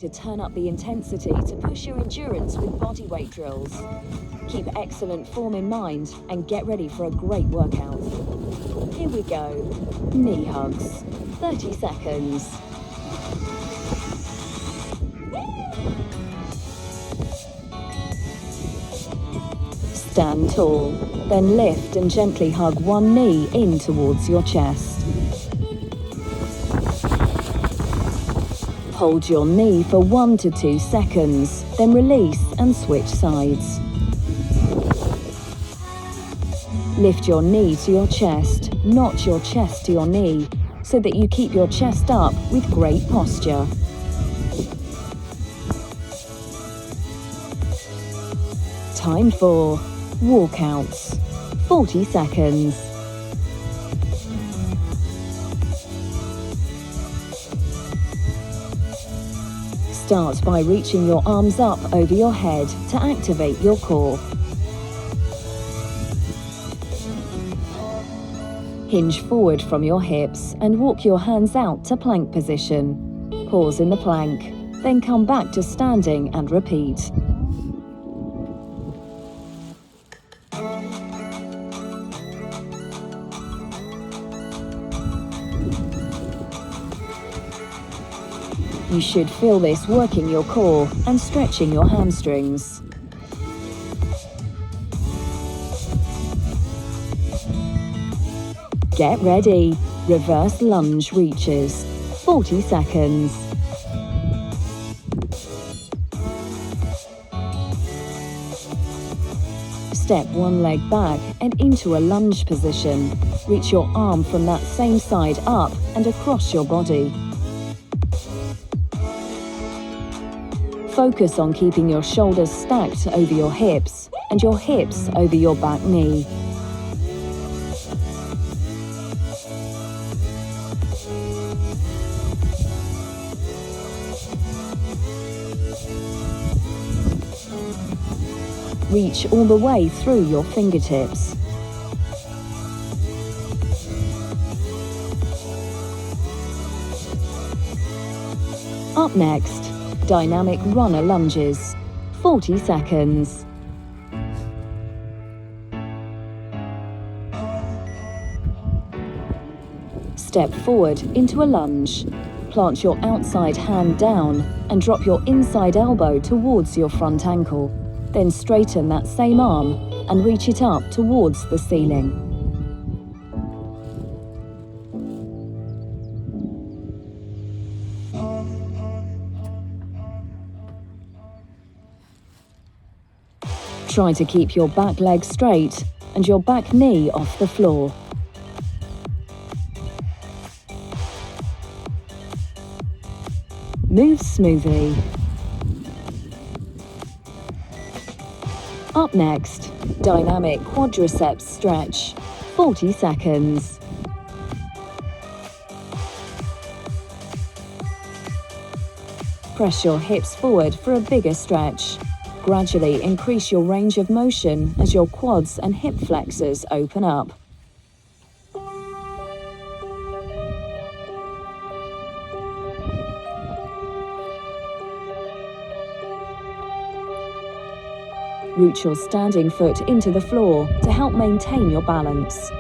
To turn up the intensity to push your endurance with bodyweight drills. Keep excellent form in mind and get ready for a great workout. Here we go. Knee hugs. 30 seconds. Stand tall, then lift and gently hug one knee in towards your chest. Hold your knee for 1 to 2 seconds, then release and switch sides. Lift your knee to your chest, not your chest to your knee, so that you keep your chest up with great posture. Time for walkouts. 40 seconds. Start by reaching your arms up over your head to activate your core. Hinge forward from your hips and walk your hands out to plank position. Pause in the plank, then come back to standing and repeat. You should feel this working your core and stretching your hamstrings. Get ready. Reverse lunge reaches. 40 seconds. Step one leg back and into a lunge position. Reach your arm from that same side up and across your body. Focus on keeping your shoulders stacked over your hips and your hips over your back knee. Reach all the way through your fingertips. Up next, dynamic runner lunges. 40 seconds. Step forward into a lunge. Plant your outside hand down and drop your inside elbow towards your front ankle. Then straighten that same arm and reach it up towards the ceiling. Try to keep your back leg straight and your back knee off the floor. Move smoothly. Up next, dynamic quadriceps stretch. 40 seconds. Press your hips forward for a bigger stretch. Gradually increase your range of motion as your quads and hip flexors open up. Root your standing foot into the floor to help maintain your balance.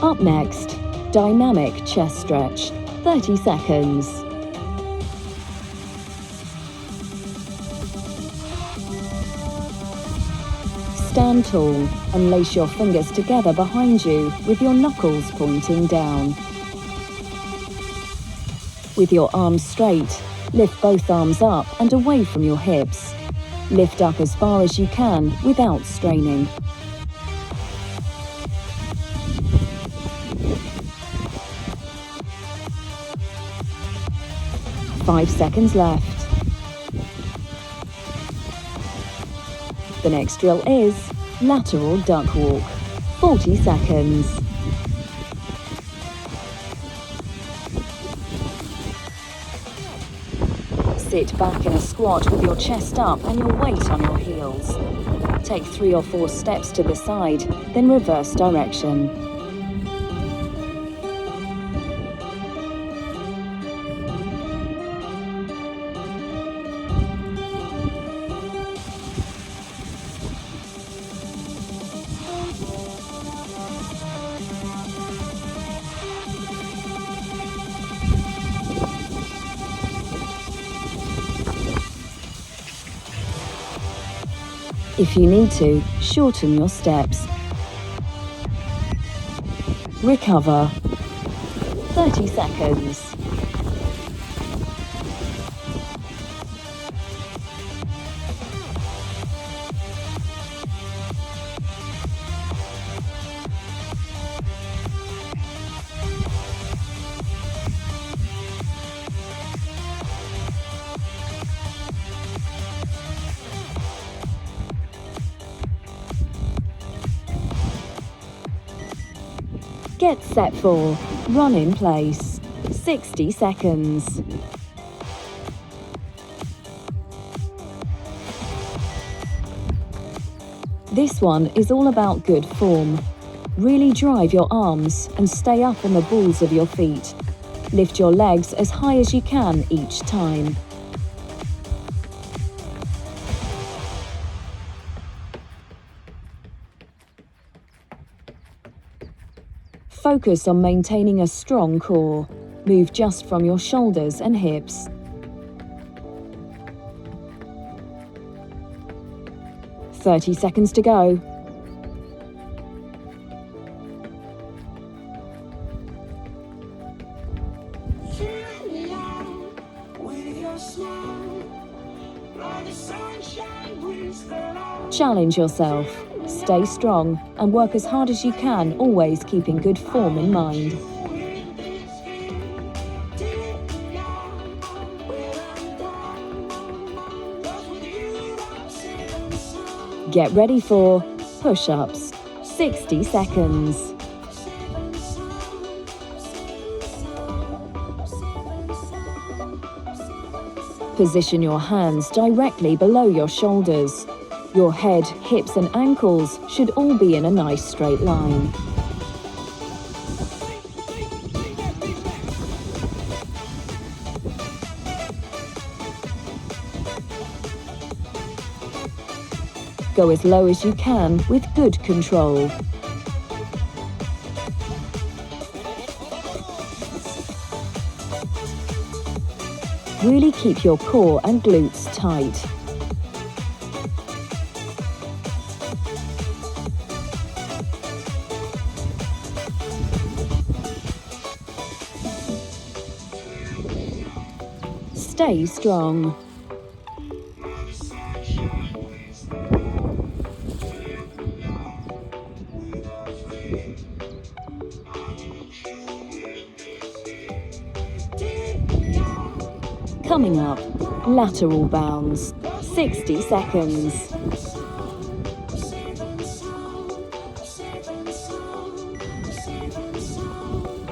Up next, dynamic chest stretch. 30 seconds. Stand tall and lace your fingers together behind you with your knuckles pointing down. With your arms straight, lift both arms up and away from your hips. Lift up as far as you can without straining. Five seconds left. The next drill is lateral duck walk. 40 seconds. Sit back in a squat with your chest up and your weight on your heels. Take 3 or 4 steps to the side, then reverse direction. If you need to, shorten your steps. Recover. 30 seconds. Get set for run in place. 60 seconds. This one is all about good form. Really drive your arms and stay up on the balls of your feet. Lift your legs as high as you can each time. Focus on maintaining a strong core. Move just from your shoulders and hips. "30 seconds to go. Challenge yourself. Stay strong and work as hard as you can, always keeping good form in mind. Get ready for push-ups. 60 seconds. Position your hands directly below your shoulders. Your head, hips and ankles should all be in a nice straight line. Go as low as you can with good control. Really keep your core and glutes tight. Stay strong. Coming up, lateral bounds, 60 seconds.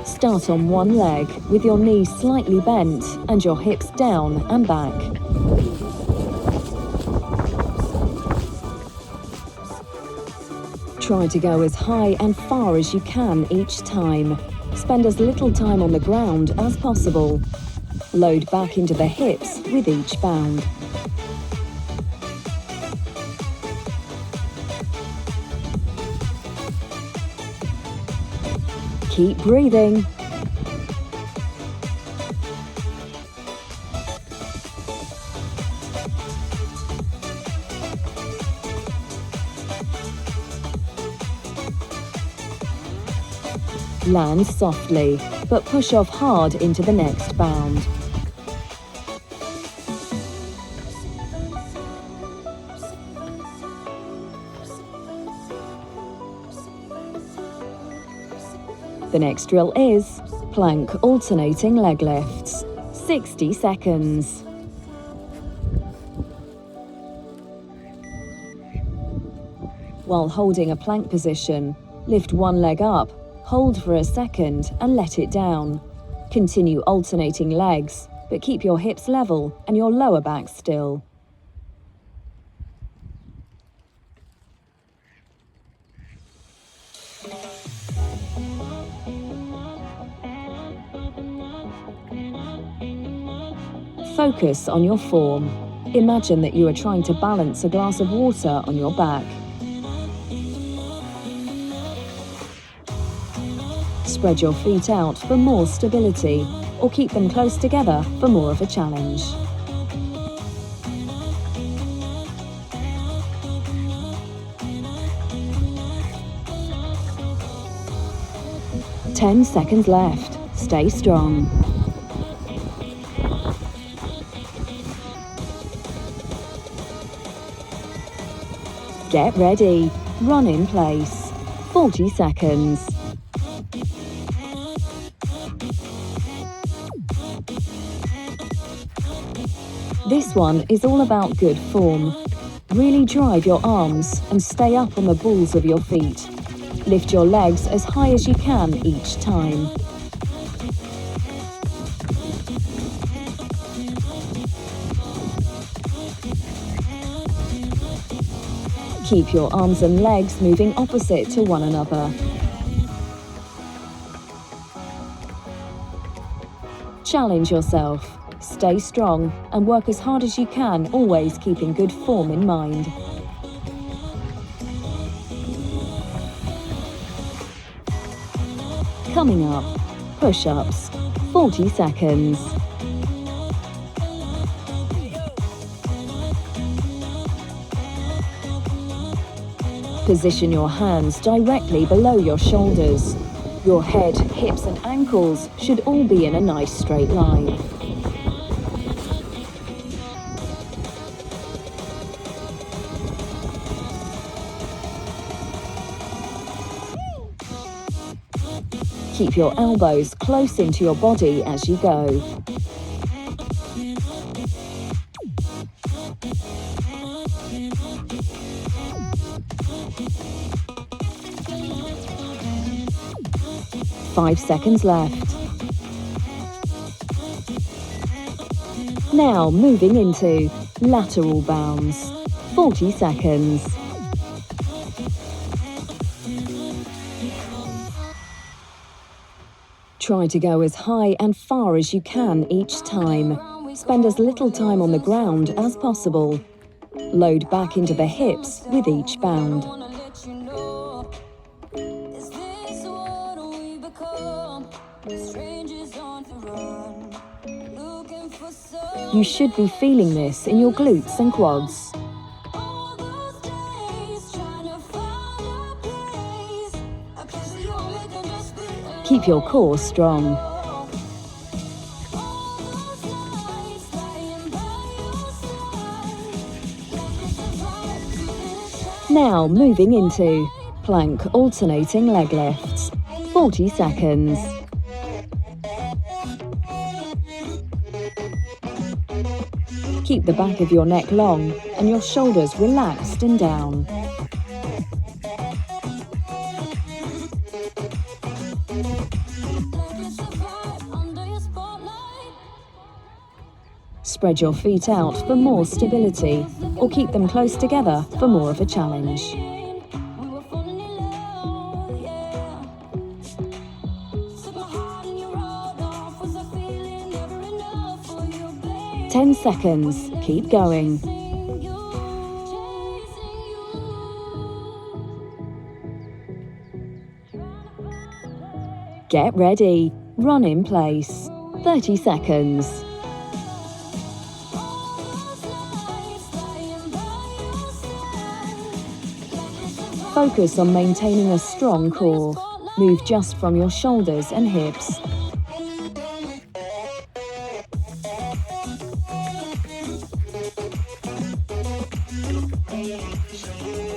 Start on one leg with your knees slightly bent and your hips down and back. Try to go as high and far as you can each time. Spend as little time on the ground as possible. Load back into the hips with each bound. Keep breathing. Land softly, but push off hard into the next bound. The next drill is plank alternating leg lifts, 60 seconds. While holding a plank position, lift one leg up, hold for a second and let it down. Continue alternating legs, but keep your hips level and your lower back still. Focus on your form. Imagine that you are trying to balance a glass of water on your back. Spread your feet out for more stability, or keep them close together for more of a challenge. "10 seconds left. Stay strong." Get ready. Run in place. 40 seconds. This one is all about good form. Really drive your arms and stay up on the balls of your feet. Lift your legs as high as you can each time. Keep your arms and legs moving opposite to one another. Challenge yourself. Stay strong and work as hard as you can, always keeping good form in mind. Coming up, push-ups, 40 seconds. Position your hands directly below your shoulders. Your head, hips and ankles should all be in a nice straight line. Keep your elbows close into your body as you go. Five seconds left. Now moving into lateral bounds. 40 seconds. Try to go as high and far as you can each time. Spend as little time on the ground as possible. Load back into the hips with each bound. You should be feeling this in your glutes and quads. Keep your core strong. Now moving into plank alternating leg lifts. 40 seconds. Keep the back of your neck long and your shoulders relaxed and down. Spread your feet out for more stability, or keep them close together for more of a challenge. 10 seconds. Keep going. Get ready. Run in place. 30 seconds. Focus on maintaining a strong core. Move just from your shoulders and hips.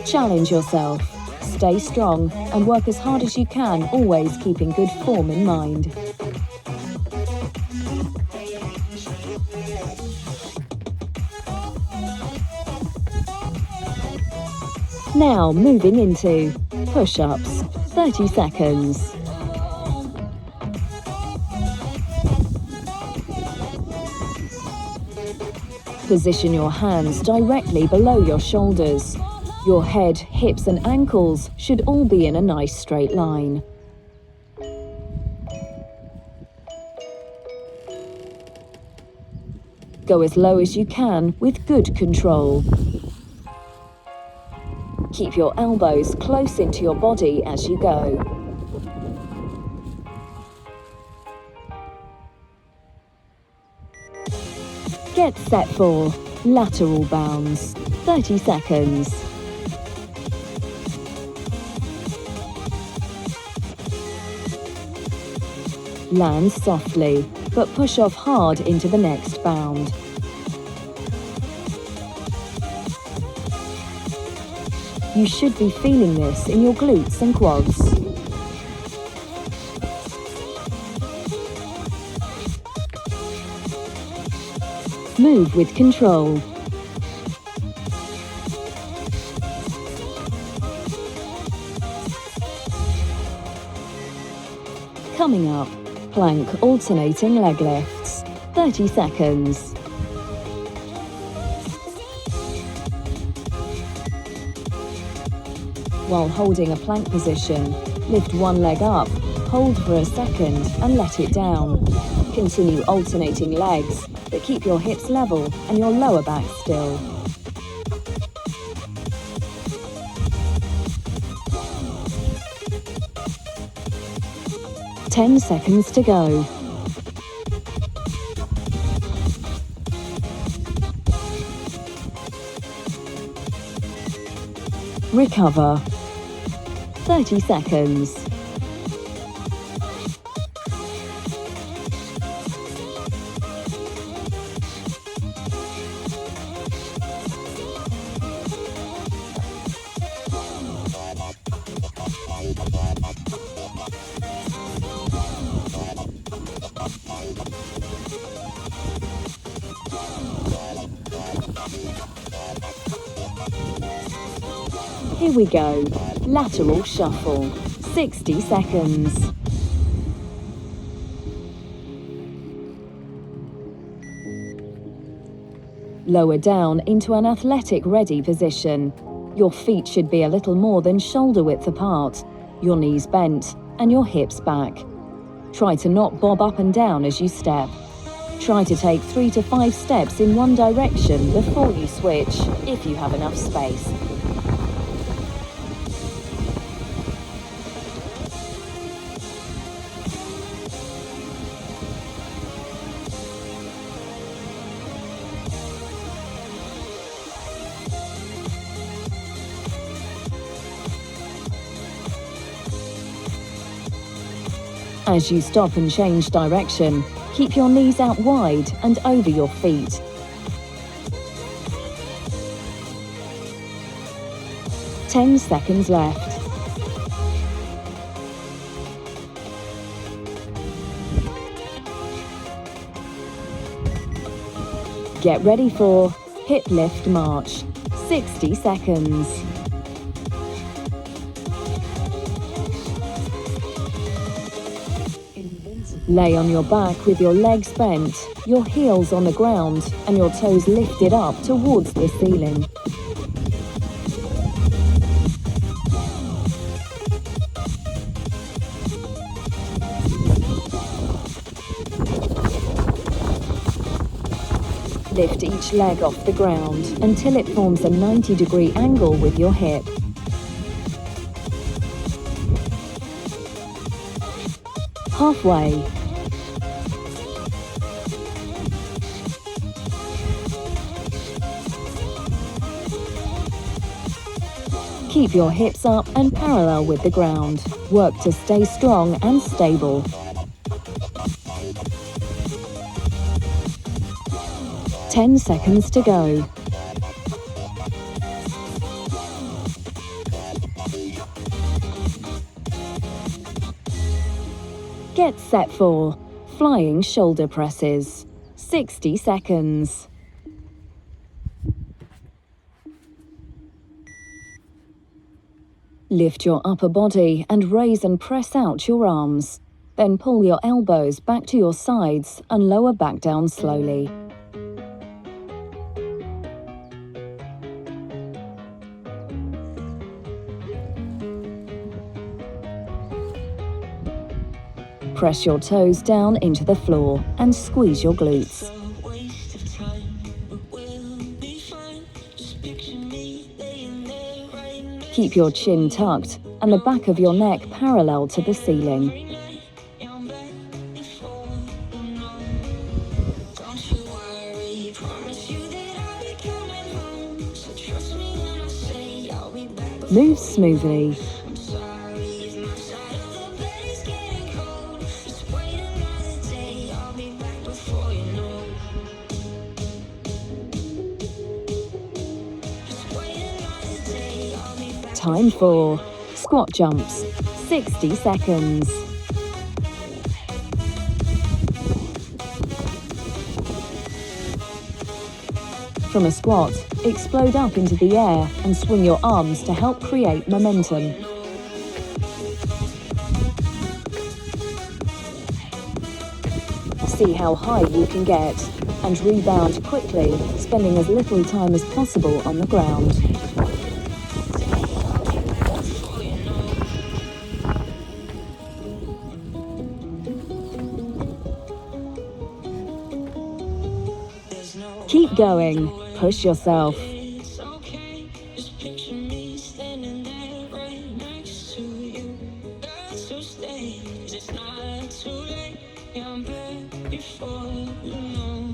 Challenge yourself. Stay strong and work as hard as you can, always keeping good form in mind. Now moving into push-ups, 30 seconds. Position your hands directly below your shoulders. Your head, hips and ankles should all be in a nice straight line. Go as low as you can with good control. Keep your elbows close into your body as you go. Get set for lateral bounds. 30 seconds. Land softly, but push off hard into the next bound. You should be feeling this in your glutes and quads. Move with control. Coming up, plank alternating leg lifts. 30 seconds. While holding a plank position, lift one leg up, hold for a second and let it down. Continue alternating legs, but keep your hips level and your lower back still. Ten seconds to go. Recover. 30 seconds. Here we go. Lateral shuffle. 60 seconds. Lower down into an athletic ready position. Your feet should be a little more than shoulder width apart, your knees bent and your hips back. Try to not bob up and down as you step. Try to take 3 to 5 steps in one direction before you switch, if you have enough space. As you stop and change direction, keep your knees out wide and over your feet. Ten seconds left. Get ready for hip lift march. 60 seconds. Lay on your back with your legs bent, your heels on the ground, and your toes lifted up towards the ceiling. Lift each leg off the ground until it forms a 90-degree angle with your hip. Halfway. Keep your hips up and parallel with the ground. Work to stay strong and stable. Ten seconds to go. Get set for flying shoulder presses. 60 seconds. Lift your upper body and raise and press out your arms. Then pull your elbows back to your sides and lower back down slowly. Press your toes down into the floor and squeeze your glutes. Keep your chin tucked and the back of your neck parallel to the ceiling. Move smoothly. Time for squat jumps, 60 seconds. From a squat, explode up into the air and swing your arms to help create momentum. See how high you can get and rebound quickly, spending as little time as possible on the ground. Keep going. Push yourself. I'm back before you know.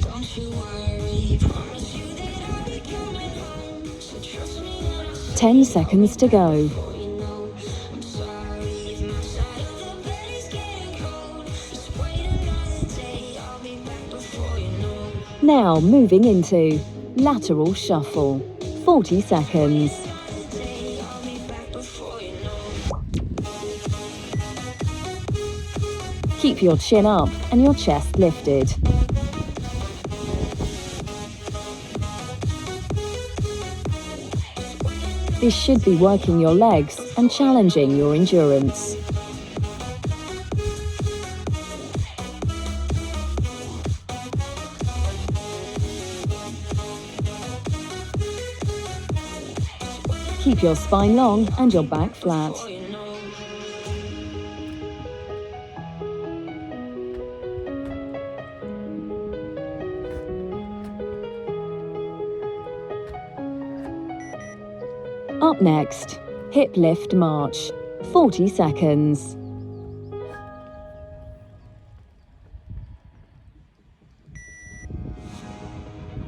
Don't you worry, promise you that I'll be coming home. So trust me when I say 10 seconds to go. you know. I'm sorry if my side of the bed is getting cold. Just wait another day, I'll be back before you know. Now moving into lateral shuffle. 40 seconds. I'll be back before you know. Keep your chin up and your chest lifted. This should be working your legs and challenging your endurance. Keep your spine long and your back flat. Up next, hip lift march, 40 seconds.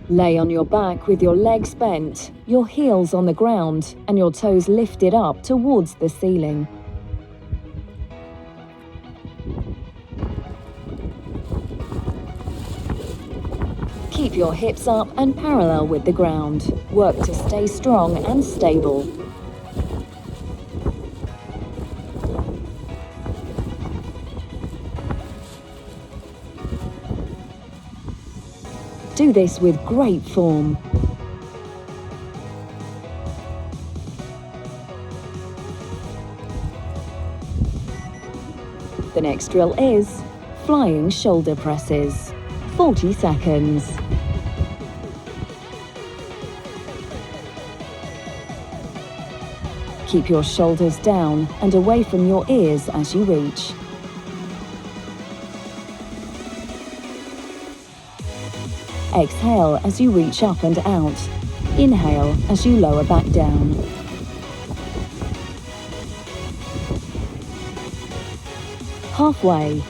Lay on your back with your legs bent, your heels on the ground, and your toes lifted up towards the ceiling. Keep your hips up and parallel with the ground. Work to stay strong and stable. Do this with great form. The next drill is flying shoulder presses. 40 seconds. Keep your shoulders down and away from your ears as you reach. Exhale as you reach up and out. Inhale as you lower back down. Halfway.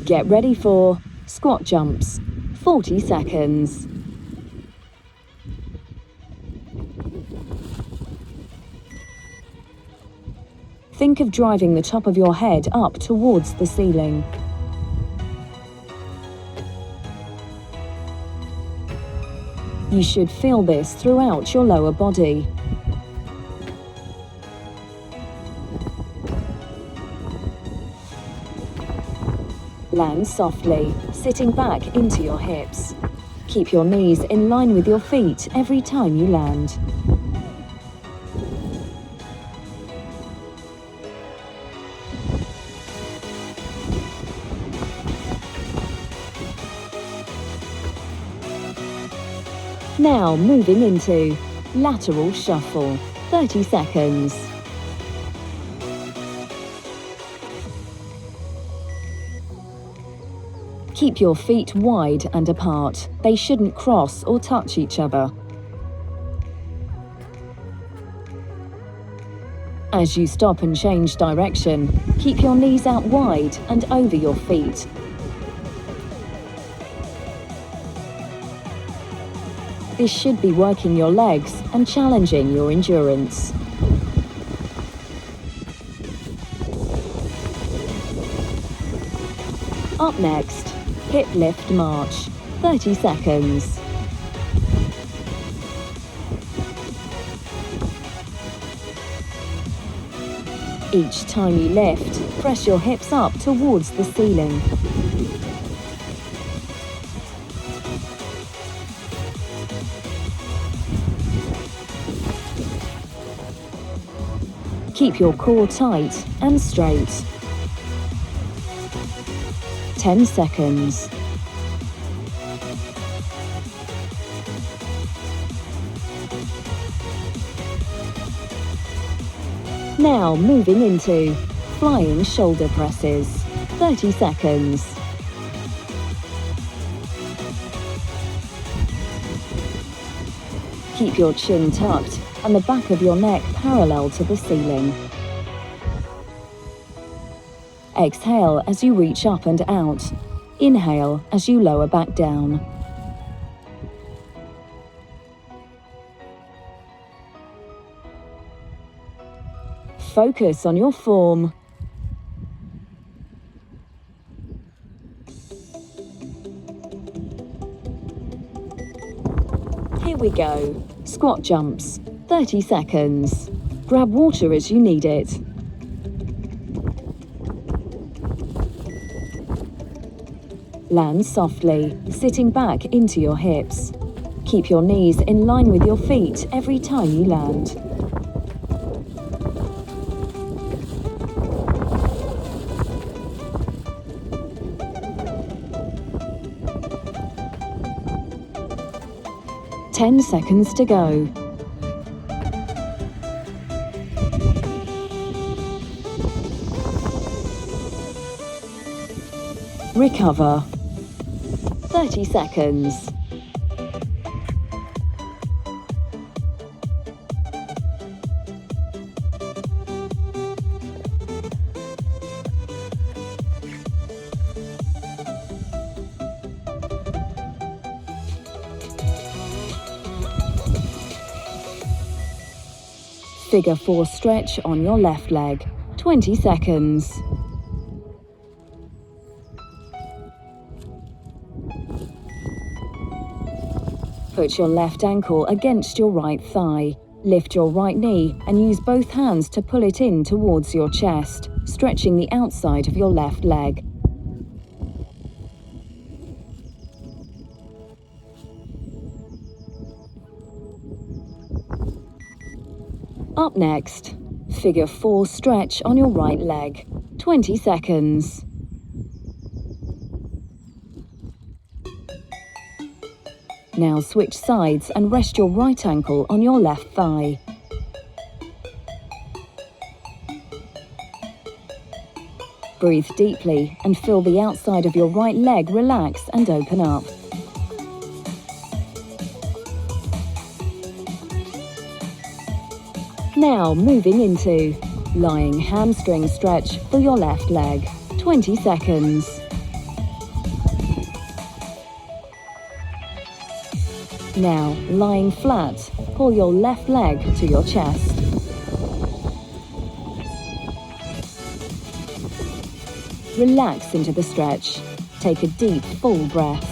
Get ready for squat jumps, 40 seconds. Think of driving the top of your head up towards the ceiling. You should feel this throughout your lower body. Land softly, sitting back into your hips. Keep your knees in line with your feet every time you land. Now moving into lateral shuffle, 30 seconds. Keep your feet wide and apart. They shouldn't cross or touch each other. As you stop and change direction, keep your knees out wide and over your feet. This should be working your legs and challenging your endurance. Up next, hip lift march, 30 seconds. Each time you lift, press your hips up towards the ceiling. Keep your core tight and straight. 10 seconds. Now moving into flying shoulder presses, 30 seconds. Keep your chin tucked and the back of your neck parallel to the ceiling. Exhale as you reach up and out. Inhale as you lower back down. Focus on your form. Here we go. Squat jumps, 30 seconds. Grab water as you need it. Land softly, sitting back into your hips. Keep your knees in line with your feet every time you land. Ten seconds to go. Recover. 30 seconds. Figure 4 stretch on your left leg, 20 seconds. Put your left ankle against your right thigh. Lift your right knee and use both hands to pull it in towards your chest, stretching the outside of your left leg. Up next, figure 4 stretch on your right leg, 20 seconds. Now switch sides and rest your right ankle on your left thigh. Breathe deeply and feel the outside of your right leg relax and open up. Now moving into lying hamstring stretch for your left leg, 20 seconds. Now, lying flat, pull your left leg to your chest. Relax into the stretch. Take a deep, full breath.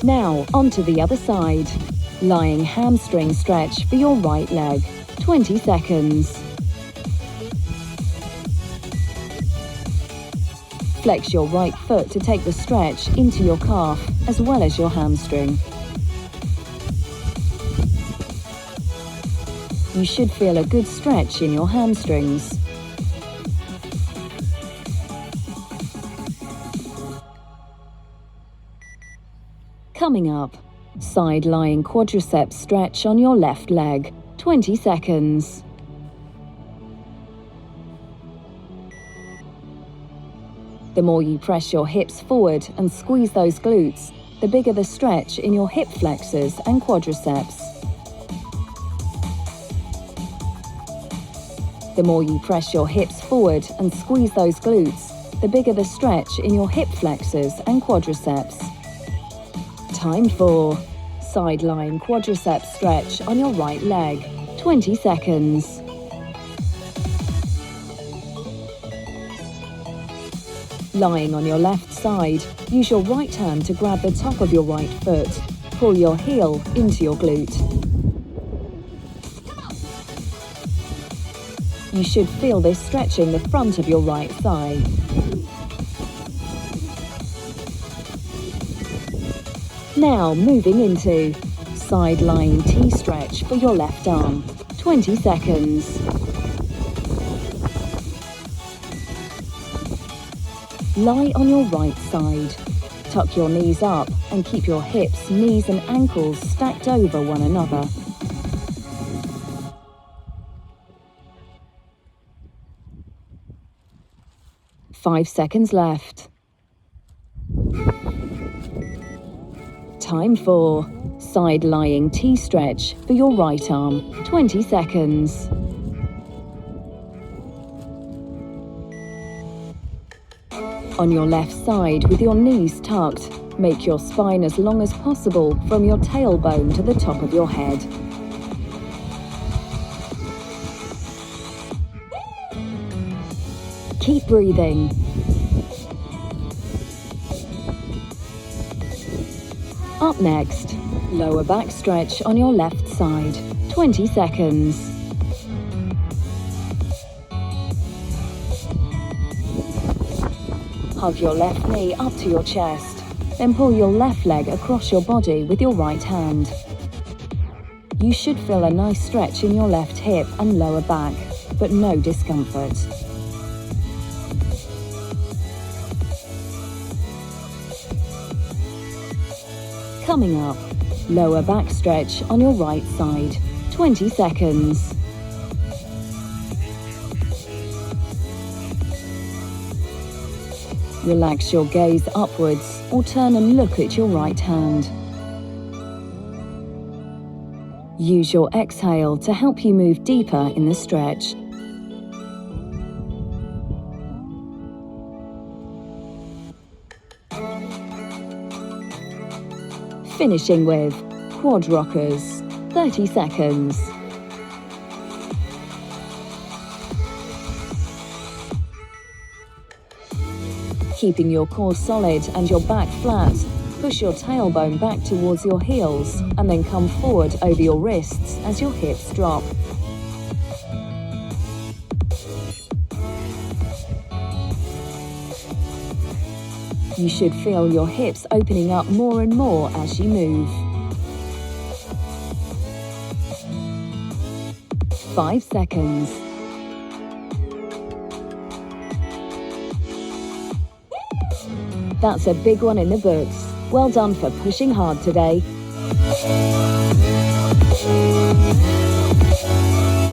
Now, onto the other side. Lying hamstring stretch for your right leg, 20 seconds. Flex your right foot to take the stretch into your calf as well as your hamstring. You should feel a good stretch in your hamstrings. Coming up, side lying quadriceps stretch on your left leg, 20 seconds. The more you press your hips forward and squeeze those glutes, the bigger the stretch in your hip flexors and quadriceps. The more you press your hips forward and squeeze those glutes, the bigger the stretch in your hip flexors and quadriceps. Time for side lying quadriceps stretch on your right leg, 20 seconds. Lying on your left side, use your right hand to grab the top of your right foot. Pull your heel into your glute. You should feel this stretching the front of your right thigh. Now moving into side lying T-stretch for your left arm, 20 seconds. Lie on your right side. Tuck your knees up and keep your hips, knees and ankles stacked over one another. Five seconds left. Time for side lying T-stretch for your right arm, 20 seconds. On your left side with your knees tucked, make your spine as long as possible from your tailbone to the top of your head. Keep breathing. Up next, lower back stretch on your left side, 20 seconds. Hug your left knee up to your chest, then pull your left leg across your body with your right hand. You should feel a nice stretch in your left hip and lower back, but no discomfort. Coming up, lower back stretch on your right side, 20 seconds. Relax your gaze upwards or turn and look at your right hand. Use your exhale to help you move deeper in the stretch. Finishing with quad rockers, 30 seconds. Keeping your core solid and your back flat, push your tailbone back towards your heels and then come forward over your wrists as your hips drop. You should feel your hips opening up more and more as you move. 5 seconds. That's a big one in the books. Well done for pushing hard today.